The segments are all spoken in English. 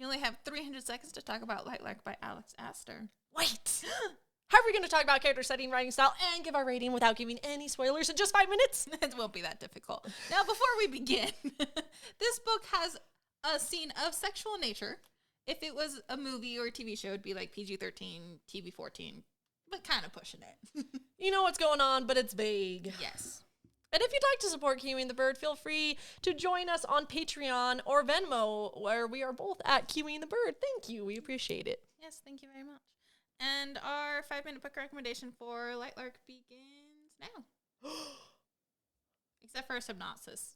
You only have 300 seconds to talk about Lightlark by Aster. Wait! How are we going to talk about character setting, writing style, and give our rating without giving any spoilers in just 5 minutes? It won't be that difficult. Now, before we begin, this book has a scene of sexual nature. If it was a movie or a TV show, it'd be like PG-13, TV-14, but kind of pushing it. You know what's going on, but it's vague. Yes. And if you'd like to support Kiwi and the Bird, feel free to join us on Patreon or Venmo, where we are both at Kiwi and the Bird. Thank you. We appreciate it. Yes, thank you very much. And our 5-minute book recommendation for Lightlark begins now. Except for our synopsis.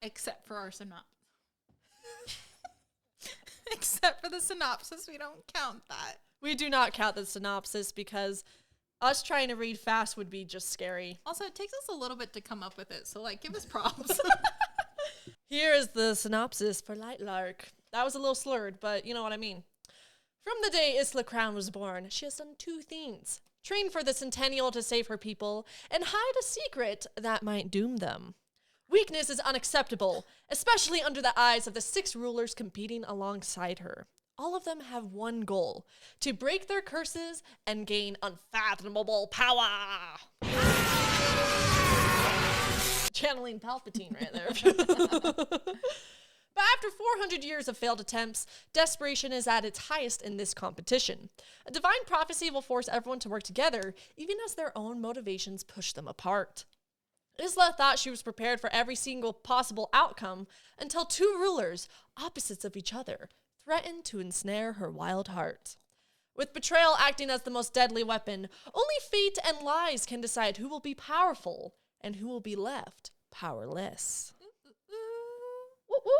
Except for our synopsis. Except for the synopsis, we don't count that. We do not count the synopsis because us trying to read fast would be just scary. Also, it takes us a little bit to come up with it, so, like, give us props. Here is the synopsis for Lightlark. That was a little slurred, but you know what I mean. From the day Isla Crown was born, she has done 2 things. Train for the Centennial to save her people, and hide a secret that might doom them. Weakness is unacceptable, especially under the eyes of the 6 rulers competing alongside her. All of them have one goal: to break their curses and gain unfathomable power. Channeling Palpatine right there. But after 400 years of failed attempts, desperation is at its highest in this competition. A divine prophecy will force everyone to work together, even as their own motivations push them apart. Isla thought she was prepared for every single possible outcome until 2 rulers, opposites of each other, threatened to ensnare her wild heart. With betrayal acting as the most deadly weapon, only fate and lies can decide who will be powerful and who will be left powerless. Woo woo.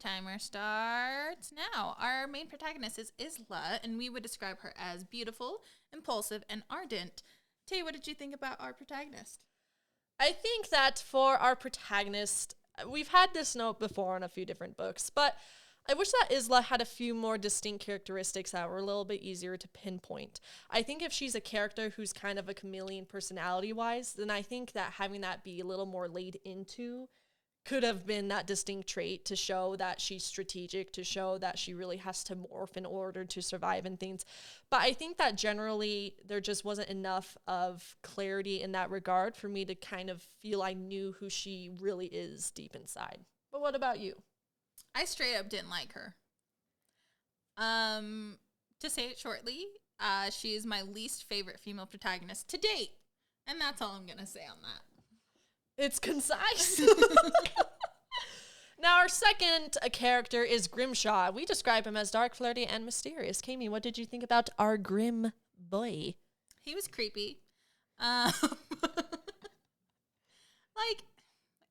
Timer starts now. Our main protagonist is Isla, and we would describe her as beautiful, impulsive, and ardent. Tay, what did you think about our protagonist? I think that for our protagonist, we've had this note before in a few different books, but I wish that Isla had a few more distinct characteristics that were a little bit easier to pinpoint. I think if she's a character who's kind of a chameleon personality-wise, then I think that having that be a little more laid into could have been that distinct trait to show that she's strategic, to show that she really has to morph in order to survive and things. But I think that generally there just wasn't enough of clarity in that regard for me to kind of feel I knew who she really is deep inside. But what about you? I straight up didn't like her. To say it shortly, she is my least favorite female protagonist to date. And that's all I'm going to say on that. It's concise. Now, our second character is Grimshaw. We describe him as dark, flirty, and mysterious. Keimi, what did you think about our grim boy? He was creepy. Like,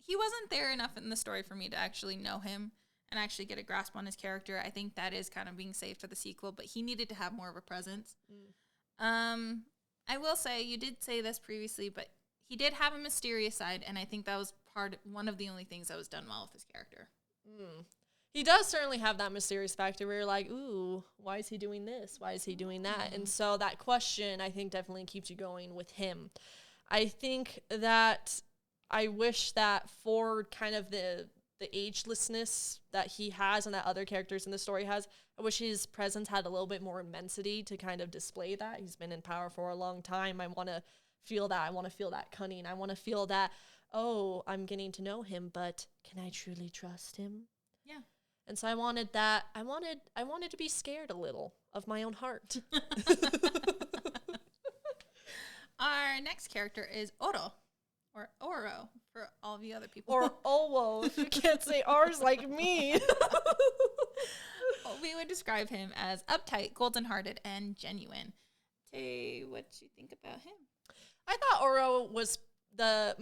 he wasn't there enough in the story for me to actually know him and actually get a grasp on his character. I think that is kind of being saved for the sequel, but he needed to have more of a presence. I will say, you did say this previously, but he did have a mysterious side, and I think that was one of the only things that was done well with his character. He does certainly have that mysterious factor where you're like, ooh, why is he doing this? Why is he doing that? And so that question, I think, definitely keeps you going with him. I think that I wish that for kind of the agelessness that he has and that other characters in the story has, I wish his presence had a little bit more immensity to kind of display that. He's been in power for a long time. I want to feel that. I want to feel that cunning. I want to feel that, oh, I'm getting to know him, but can I truly trust him? Yeah. And so I wanted that. I wanted to be scared a little of my own heart. Our next character is Oro, or Oro, for all of you other people. Or Owo, if you can't say R's like me. We would describe him as uptight, golden-hearted, and genuine. Tay, what do you think about him? I thought Oro was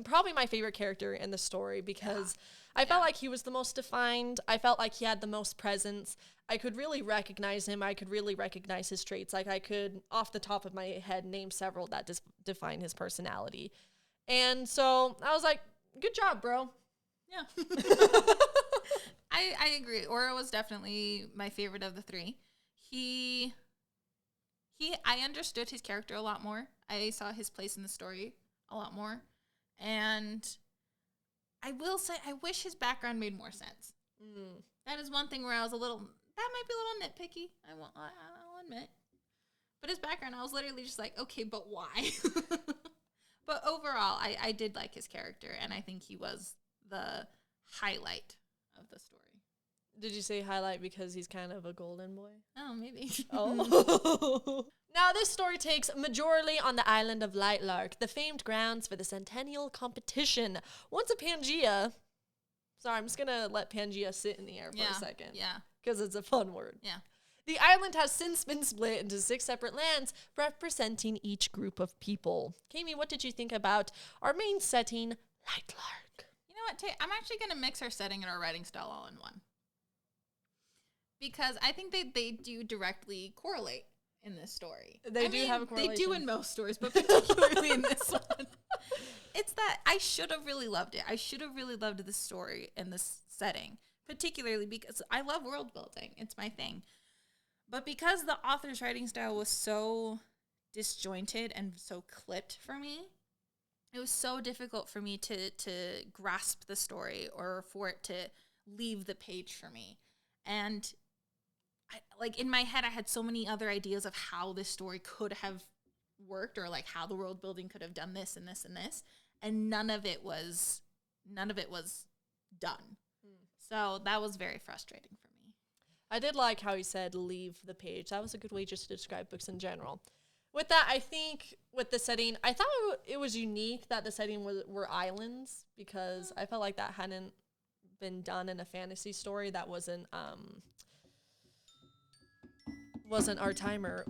probably my favorite character in the story because I felt like he was the most defined. I felt like he had the most presence. I could really recognize him. I could really recognize his traits. Like I could, off the top of my head, name several that define his personality. And so I was like, good job, bro. Yeah. I agree. Oro was definitely my favorite of the 3. I understood his character a lot more. I saw his place in the story a lot more. And I will say, I wish his background made more sense. That is one thing where I was that That might be a little nitpicky. I'll admit. But his background, I was literally just like, okay, but why? But overall, I did like his character, and I think he was the highlight of the story. Did you say highlight because he's kind of a golden boy? Oh, maybe. Oh. Now, this story takes majorly on the island of Lightlark, the famed grounds for the Centennial competition. Once a Pangea... Sorry, I'm just going to let Pangea sit in the air for a second. Yeah. Because it's a fun word. Yeah. The island has since been split into 6 separate lands, representing each group of people. Keimi, what did you think about our main setting, Lightlark? You know what, Tay? I'm actually going to mix our setting and our writing style all in one. Because I think they do directly correlate in this story. They do have a correlation. They do in most stories, but particularly in this one. It's that I should have really loved it. I should have really loved this story and this setting, particularly because I love world building. It's my thing. But because the author's writing style was so disjointed and so clipped for me, it was so difficult for me to grasp the story or for it to leave the page for me. And in my head, I had so many other ideas of how this story could have worked, or like how the world building could have done this and this and this, and none of it was done. So that was very frustrating for me. I did like how he said leave the page. That was a good way just to describe books in general. With that, I think with the setting, I thought it was unique that the setting were islands, because I felt like that hadn't been done in a fantasy story. That wasn't our timer.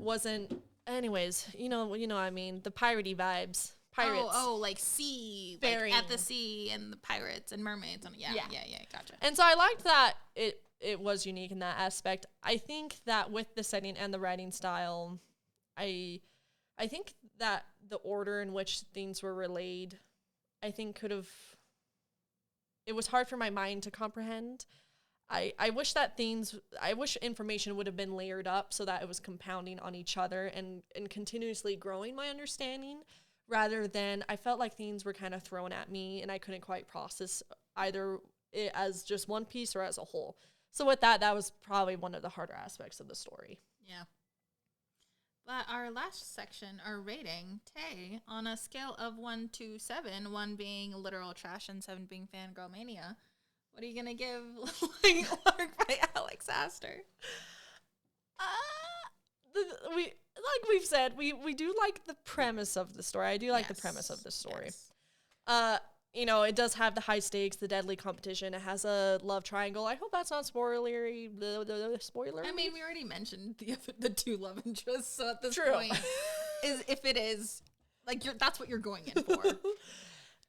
Anyways, you know what I mean, the piratey vibes. Pirates. Oh, like sea, like at the sea, and the pirates and mermaids. And yeah, gotcha. And so I liked that it was unique in that aspect. I think that with the setting and the writing style, I think that the order in which things were relayed, I think it was hard for my mind to comprehend. I wish information would have been layered up so that it was compounding on each other and continuously growing my understanding, rather than I felt like things were kind of thrown at me and I couldn't quite process either it as just one piece or as a whole. So with that was probably one of the harder aspects of the story. Yeah. But our last section, our rating, Tay, on a scale of 1 to 7, 1 being literal trash and 7 being fangirl mania, what are you gonna give Lightlark by Alex Aster? We've said, we do like the premise of the story. I do like the premise of the story. Yes. It does have the high stakes, the deadly competition. It has a love triangle. I hope that's not spoilery. Spoiler. I mean, we already mentioned the 2 love interests, so at this True. point, if it is that's what you're going in for.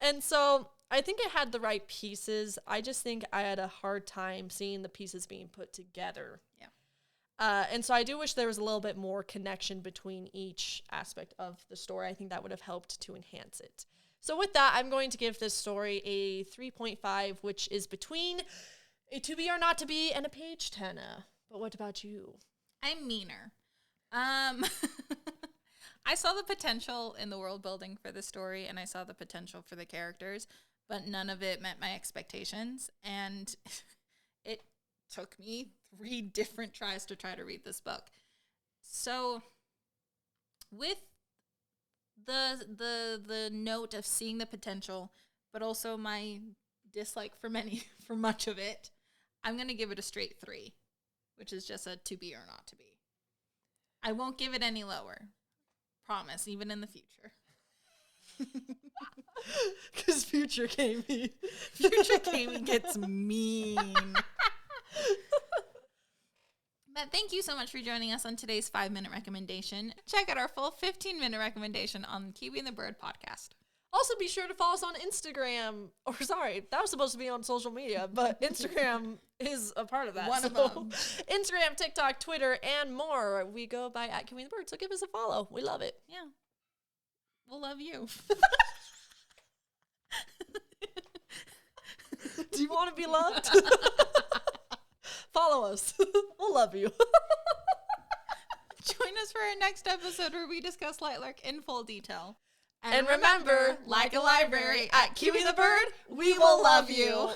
And so I think it had the right pieces. I just think I had a hard time seeing the pieces being put together. Yeah. And so I do wish there was a little bit more connection between each aspect of the story. I think that would have helped to enhance it. So with that, I'm going to give this story a 3.5, which is between a to be or not to be and a page turner. But what about you? I'm meaner. I saw the potential in the world building for the story, and I saw the potential for the characters, but none of it met my expectations, and it took me 3 different tries to try to read this book. So with the note of seeing the potential, but also my dislike for much of it, I'm going to give it a straight 3, which is just a to be or not to be. I won't give it any lower. Promise, even in the future. Because future Keimi. Future Keimi gets mean. But thank you so much for joining us on today's 5-minute recommendation. Check out our full 15-minute recommendation on Kiwi and the Bird podcast. Also, be sure to follow us on Instagram. Or sorry, that was supposed to be on social media, but Instagram is a part of that. One of them. Instagram, TikTok, Twitter, and more. We go by @Kiwi and the Bird, so give us a follow. We love it. Yeah. We'll love you. Do you want to be loved? Follow us. We'll love you. Join us for our next episode where we discuss Lightlark in full detail. And remember, like a library, at Kiwi the Bird, we will love you.